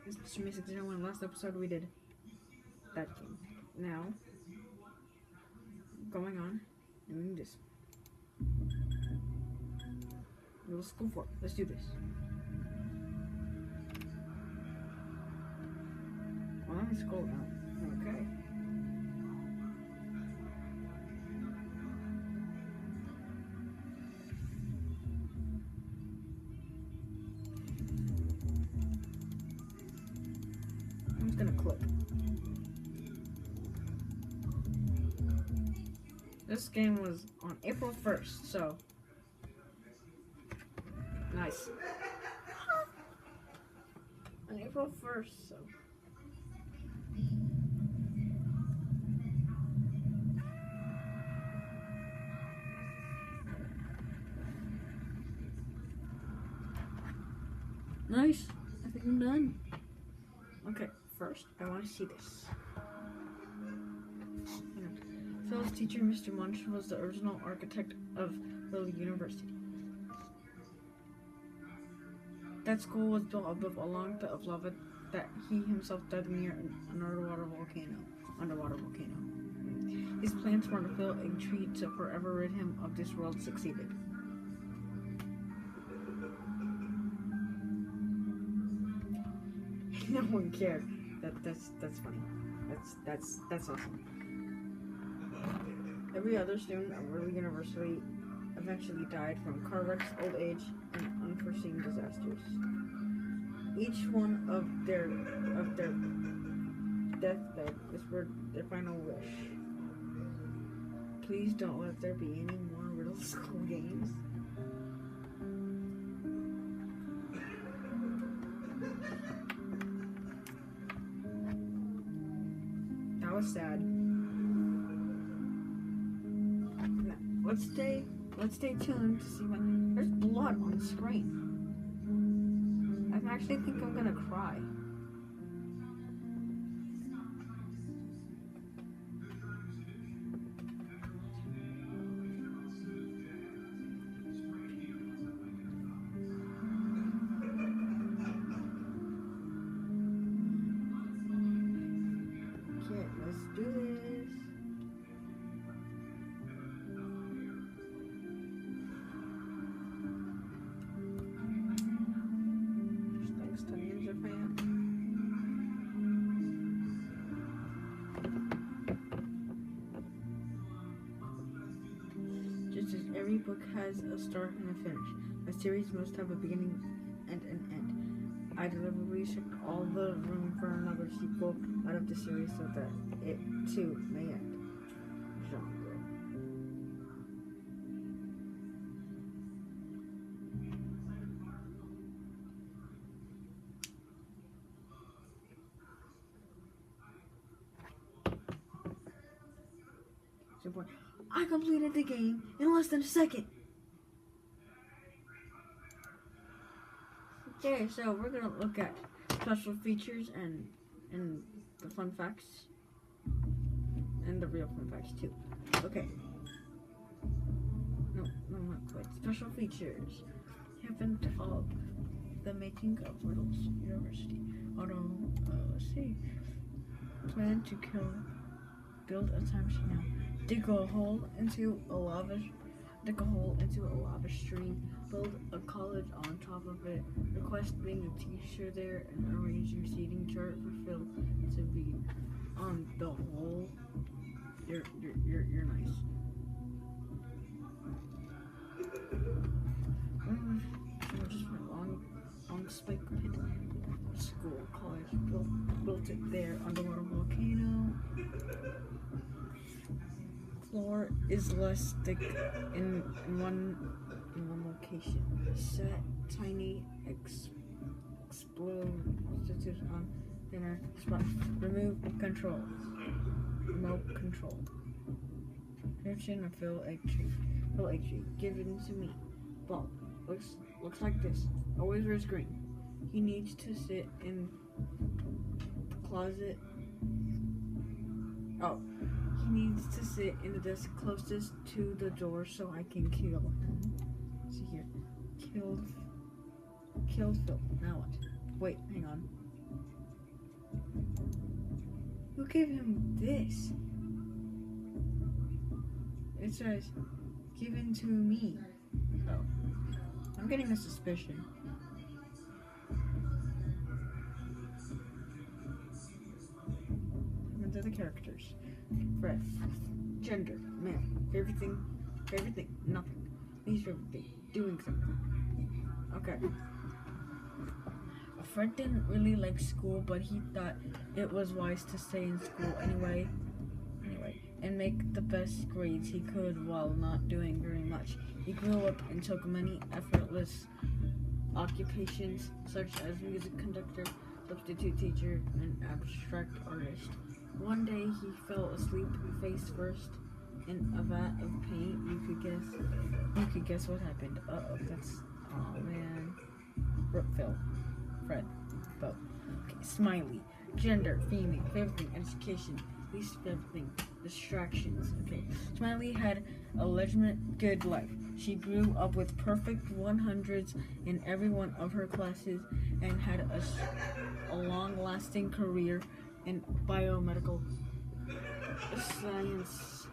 It's Mr. Music 01. Last episode we did that game. Now, going on, doing this. Riddle School 4. Let's do this. Well, let me scroll down. Okay. I'm just gonna click. This game was on April 1st, so nice. On April 1st, so nice. I think I'm done. Okay, first I want to see this. Phil's teacher, Mr. Munch, was the original architect of Riddle University. That school was built above a long pit of lava that he himself dug near an underwater volcano. His plans for to fill a tree to forever rid him of this world succeeded. No one cared. That's funny. That's awesome. Every other student at Riddle University eventually died from car wrecks, old age, and unforeseen disasters. Each one of their deathbed whispered their final wish. Please don't let there be any more Riddle School games. That was sad. Let's stay tuned to see when there's blood on the screen. I actually think I'm gonna cry. Okay, let's do this. Just as every book has a start and a finish, a series must have a beginning and an end. I deliberately took all the room for another sequel out of the series so that it too may end. Genre. I completed the game in less than a second. Okay, so we're gonna look at special features and the fun facts. And the real fun facts too. Okay. No, not quite. Special features happen to all the making of Riddle University. Let's see. Plan to build a time machine now. Dig a hole into a lava stream. Build a college on top of it. Request being a teacher there and arrange your seating chart for Phil to be on the whole. You're nice. Just went long spike pit. School, college, built it there. Underwater volcano. Floor is less thick in one location. Set tiny explosives on thinner spot. Remove controls. Remote control. Description of Phil egg tree. Phil egg tree. Given to me. Bulb. Looks like this. Always wears green. He needs to sit in the closet. Oh. He needs to sit in the desk closest to the door so I can kill him. See here. Killed Phil. Now what? Wait, hang on. Who gave him this? It says, given to me. Oh. I'm getting a suspicion. These are the characters. Fred. Gender. Male. Favorite thing. Nothing. Least favorite thing. Doing something. Okay. Fred didn't really like school, but he thought it was wise to stay in school anyway, and make the best grades he could while not doing very much. He grew up and took many effortless occupations such as music conductor, substitute teacher, and abstract artist. One day he fell asleep face first in a vat of paint. You could guess what happened. Oh man. Phil. Fred. Bo. Okay, Smiley. Gender, female. Favorite thing, education. Least favorite thing, distractions. Okay. Smiley had a legitimate good life. She grew up with perfect 100s in every one of her classes and had a long-lasting career in biomedical sciences.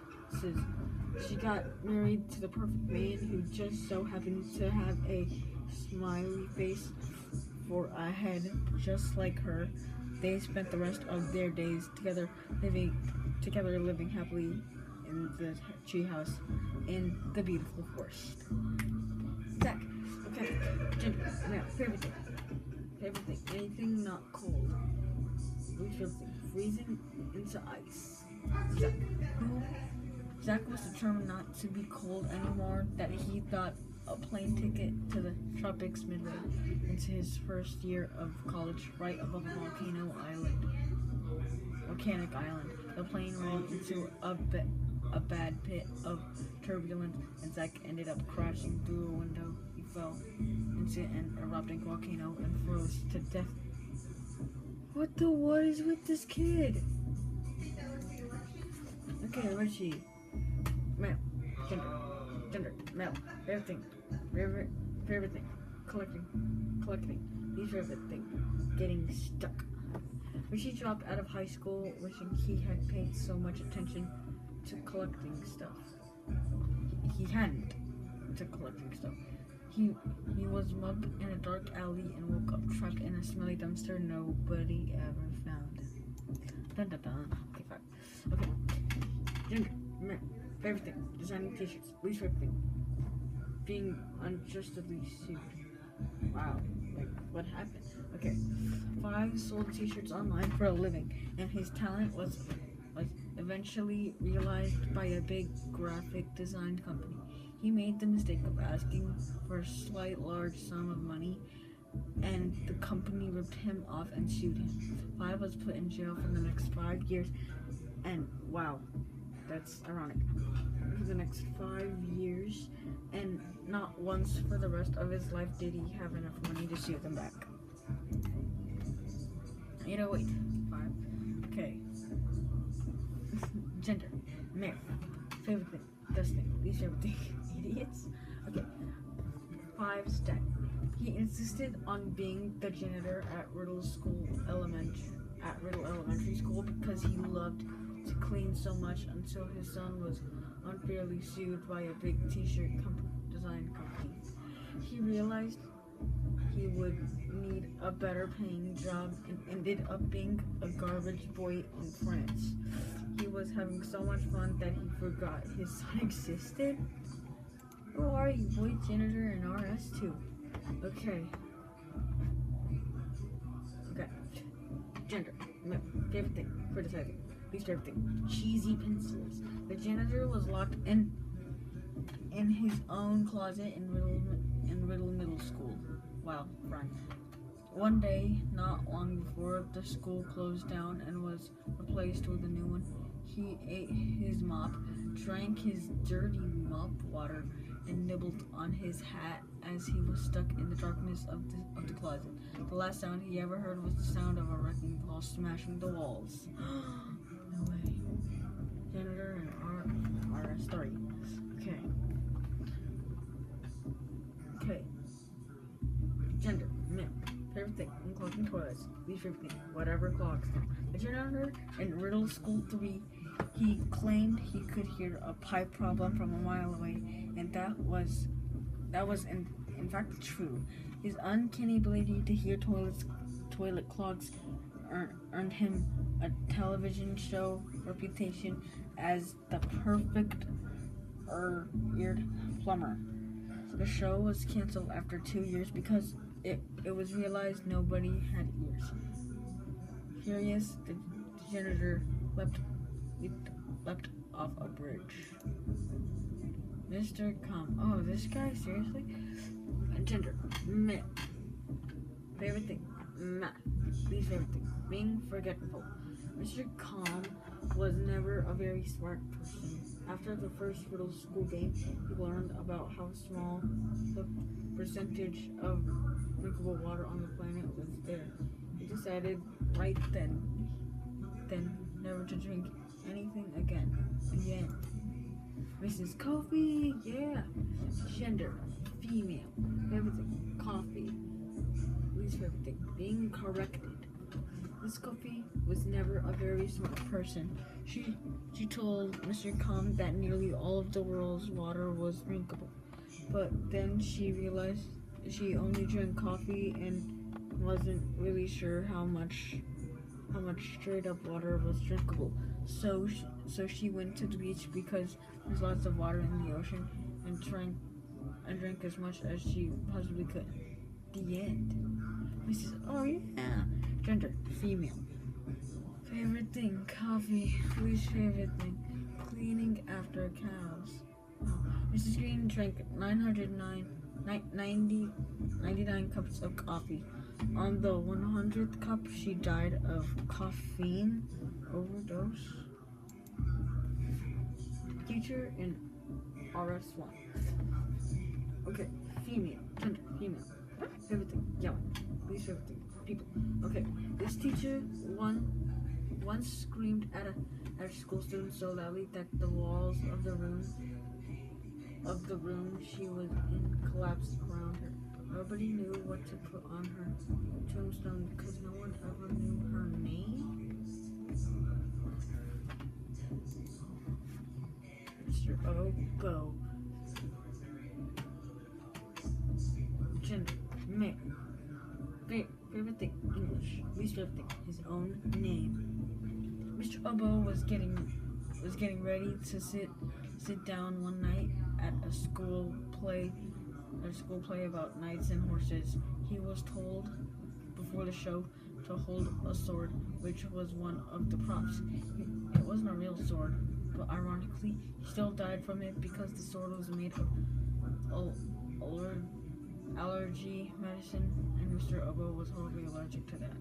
She got married to the perfect man who just so happened to have a smiley face for a head just like her. They spent the rest of their days together living happily in the treehouse in the beautiful forest. Zach. Okay. Gender. Now, favorite thing. Anything not cold. Least favorite thing. Freezing into ice. Zach. Zach was determined not to be cold anymore, that he thought a plane ticket to the tropics midway into his first year of college right above a volcanic island. The plane ran into a bad pit of turbulence, and Zach ended up crashing through a window. He fell into an erupting volcano and froze to death. What is with this kid? Okay, where's she? Male. Gender. Male. Favorite thing. Favorite thing. Collecting. Least favorite thing. Getting stuck. When she dropped out of high school, wishing he had paid so much attention to collecting stuff. He hadn't to collecting stuff. He was mugged in a dark alley and woke up trapped in a smelly dumpster nobody ever found. Dun dun dun. Okay, fine. Okay. Gender. Male. Favorite thing. Designing t-shirts. Least favorite thing. Being unjustly sued. Wow. Like, what happened? Okay. 5 sold t-shirts online for a living, and his talent was eventually realized by a big graphic design company. He made the mistake of asking for a large sum of money, and the company ripped him off and sued him. 5 was put in jail for the next 5 years, and wow, that's ironic. For the next 5 years, and not once for the rest of his life did he have enough money to sue them back. 808. 5. Okay. Gender. Male. Favorite thing. Best thing. Least favorite thing. Idiots. Okay. 5. Stat. He insisted on being the janitor at Riddle Elementary School because he loved to clean so much until his son was unfairly sued by a big t-shirt design company. He realized he would need a better paying job and ended up being a garbage boy in France. He was having so much fun that he forgot his son existed. Who are you, boy janitor in RS2? Okay. Gender. Favorite thing. Criticizing. Least favorite thing. Cheesy pencils. The janitor was locked in his own closet in Riddle Middle School. Wow, Brian. One day, not long before the school closed down and was replaced with a new one, he ate his mop, drank his dirty mop water, and nibbled on his hat as he was stuck in the darkness of the closet. The last sound he ever heard was the sound of a wrecking ball smashing the walls. No way. Janitor and RS3. Okay. Gender. Male. Favorite thing. clogging toilets. Least favorite thing, whatever clogs them. The janitor in Riddle School 3, he claimed he could hear a pipe problem from a mile away, and that was in fact true. His uncanny ability to hear toilet clogs earned him a television show reputation as the perfect eared plumber. The show was canceled after 2 years because it was realized nobody had ears. Furious, the janitor leapt off a bridge. Mr. Oh, this guy, seriously? Gender, meh. Favorite thing, math. Least favorite thing, being forgetful. Mr. Calm was never a very smart person. After the first Riddle School game, he learned about how small the percentage of drinkable water on the planet was there. He decided right then never to drink anything again. The end. Mrs. Coffee, yeah. Gender, female. Favorite thing, coffee. Least favorite thing, being corrected. Miss Coffee was never a very smart person. She told Mr. Calm that nearly all of the world's water was drinkable. But then she realized she only drank coffee and wasn't really sure how much straight up water was drinkable. So she went to the beach because there's lots of water in the ocean and drank as much as she possibly could. The end. Mrs. Oh yeah. Gender, female. Favorite thing, coffee. Least favorite thing, cleaning after cows. Mrs. Green drank 99 cups of coffee. On the 100th cup, she died of caffeine overdose. Teacher in RS1. Okay, female. Gender, female. Favorite thing, yelling. Least favorite thing, people. Okay, this teacher once screamed at a school student so loudly that the walls of the room she was in collapsed around her. Nobody knew what to put on her tombstone because no one ever knew her name. Mr. Obo. Gender, male. Favorite thing, English. Least favorite thing, his own name. Mr. Obo was getting ready to sit down one night at a school play about knights and horses. He was told before the show to hold a sword, which was one of the props. It wasn't a real sword, but ironically, he still died from it because the sword was made of allergy medicine, and Mr. Obo was horribly allergic to that.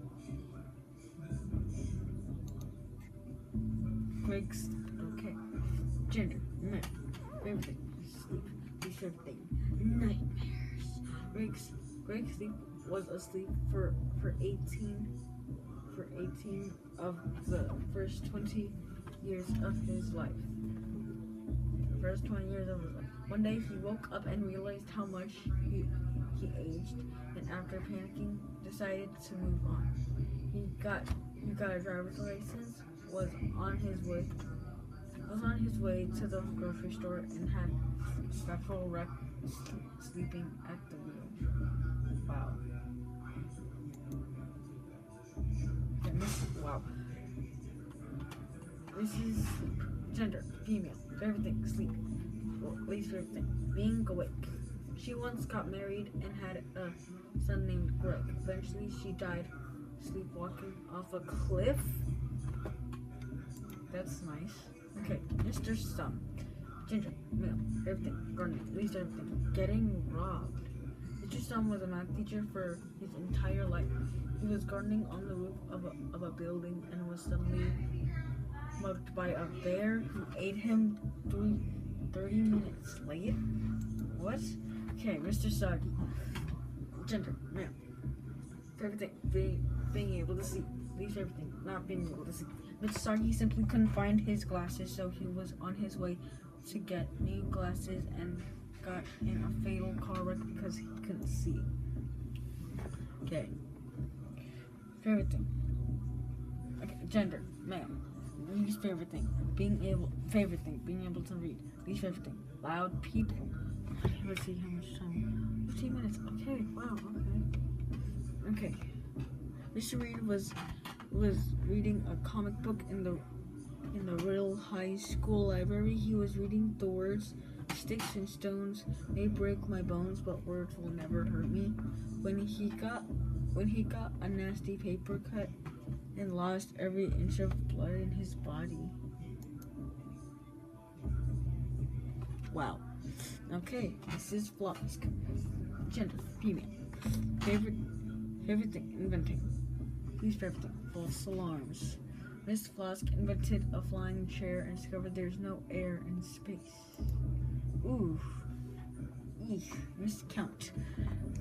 Greg's okay. Gender, male. Favorite thing, sleep. Least favorite thing, nightmares. Greg's sleep was asleep for 18 of the first 20 years of his life. One day he woke up and realized how much he aged, and after panicking, decided to move on. He got a driver's license, was on his way to the grocery store, and had several wrecks sleeping at the wheel. Wow. Wow. This is gender, female. Favorite thing, sleep. Least favorite thing, being awake. She once got married and had a son named Greg. Eventually, she died sleepwalking off a cliff. That's nice. Okay, Mr. Sum. Ginger, male, everything, gardening, least everything, getting robbed. Mr. Sum was a math teacher for his entire life. He was gardening on the roof of a building and was suddenly mugged by a bear who ate him 30 minutes late. What? Okay, Mr. Soggy. Gender, male. Favorite thing, being able to see. Least everything, not being able to see. Mr. Soggy simply couldn't find his glasses, so he was on his way to get new glasses and got in a fatal car wreck because he couldn't see. Okay. Favorite thing. Okay, gender, male. Least favorite thing. Favorite thing, being able to read. Least favorite thing, loud people. Let's see how much time. 15 minutes. Okay, wow, okay. Okay. Mr. Reed was reading a comic book in the Riddle High School library. He was reading the words, "Sticks and stones may break my bones, but words will never hurt me." When he got a nasty paper cut and lost every inch of blood in his body. Wow. Okay, this is Flask. Gender, female. Favorite thing, inventing. Least favorite thing, false alarms. Miss Flask invented a flying chair and discovered there's no air in space. Ooh. Eek. Miscount.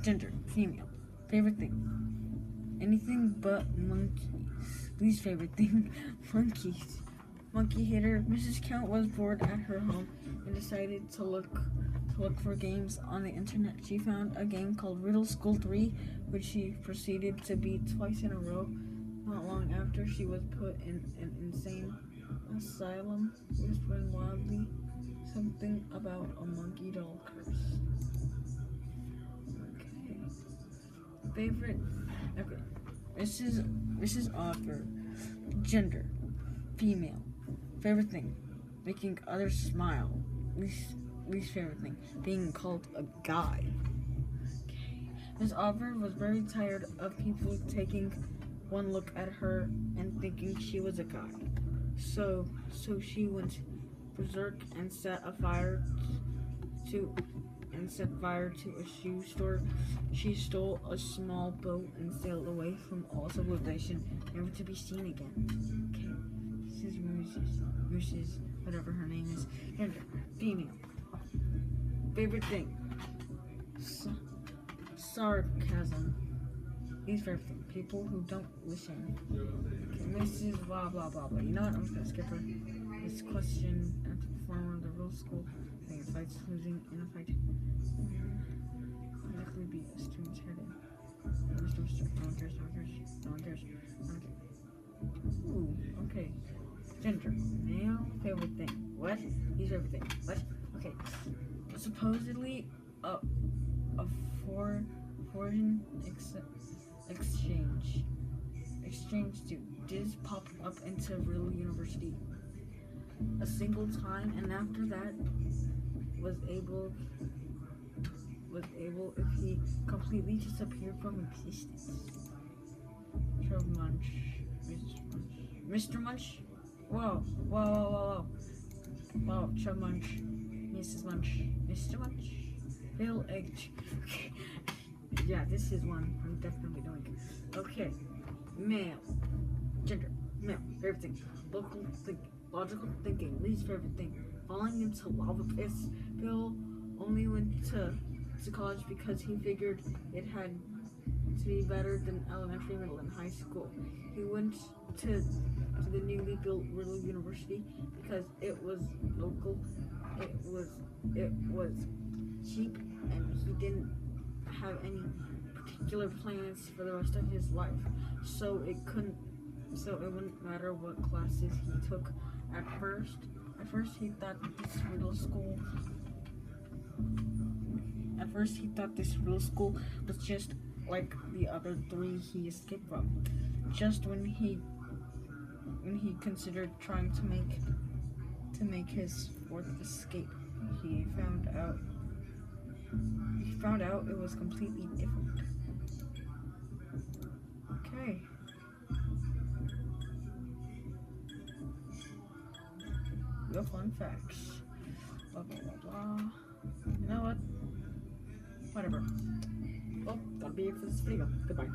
Gender, female. Favorite thing, anything but monkeys. Least favorite thing, monkeys. Monkey hater. Mrs. Count was bored at her home and decided to look for games on the internet. She found a game called Riddle School 3, which she proceeded to beat twice in a row. Not long after, she was put in an insane asylum, whispering wildly something about a monkey doll curse. Okay. Favorite. Okay. Mrs. Author. Gender, female. Favorite thing, making others smile. Least favorite thing, being called a guy. Okay. Miss Author was very tired of people taking one look at her and thinking she was a guy. So she went berserk and set fire to a shoe store. She stole a small boat and sailed away from all civilization, never to be seen again. Okay, this is Mrs. whatever her name is. Gender, female. Favorite thing, sarcasm. Least favorite thing, people who don't listen. Okay, Mrs. blah blah blah blah. You know what? I'm just gonna skip her. This question at the performer of the Riddle School. I think fights losing in a fight. Likely be a student's head in. No one cares. Ooh, okay. Gender, male. Favorite thing. What? Least favorite thing. What? Okay. Supposedly a foreign exchange student did pop up into Riddle University a single time, and after that was able if he completely disappeared from existence. Mr. Munch. Whoa, Chub Munch, Mrs. Munch, Mr. Munch, Bill H. Okay. Yeah, this is one I'm definitely doing. Okay, male, gender, male, favorite thing, logical thinking, least favorite thing, falling into lava pits. Bill only went to college because he figured it had to be better than elementary, middle, and high school. He went to the newly built Riddle University because it was local, it was cheap, and he didn't have any particular plans for the rest of his life. So it wouldn't matter what classes he took. At first he thought this Riddle School was just like the other three he escaped from. Just when he considered trying to make his fourth escape, he found out it was completely different. Okay. Real fun facts. Blah blah blah blah. You know what? Whatever. Well, that'll be it for this video. Goodbye.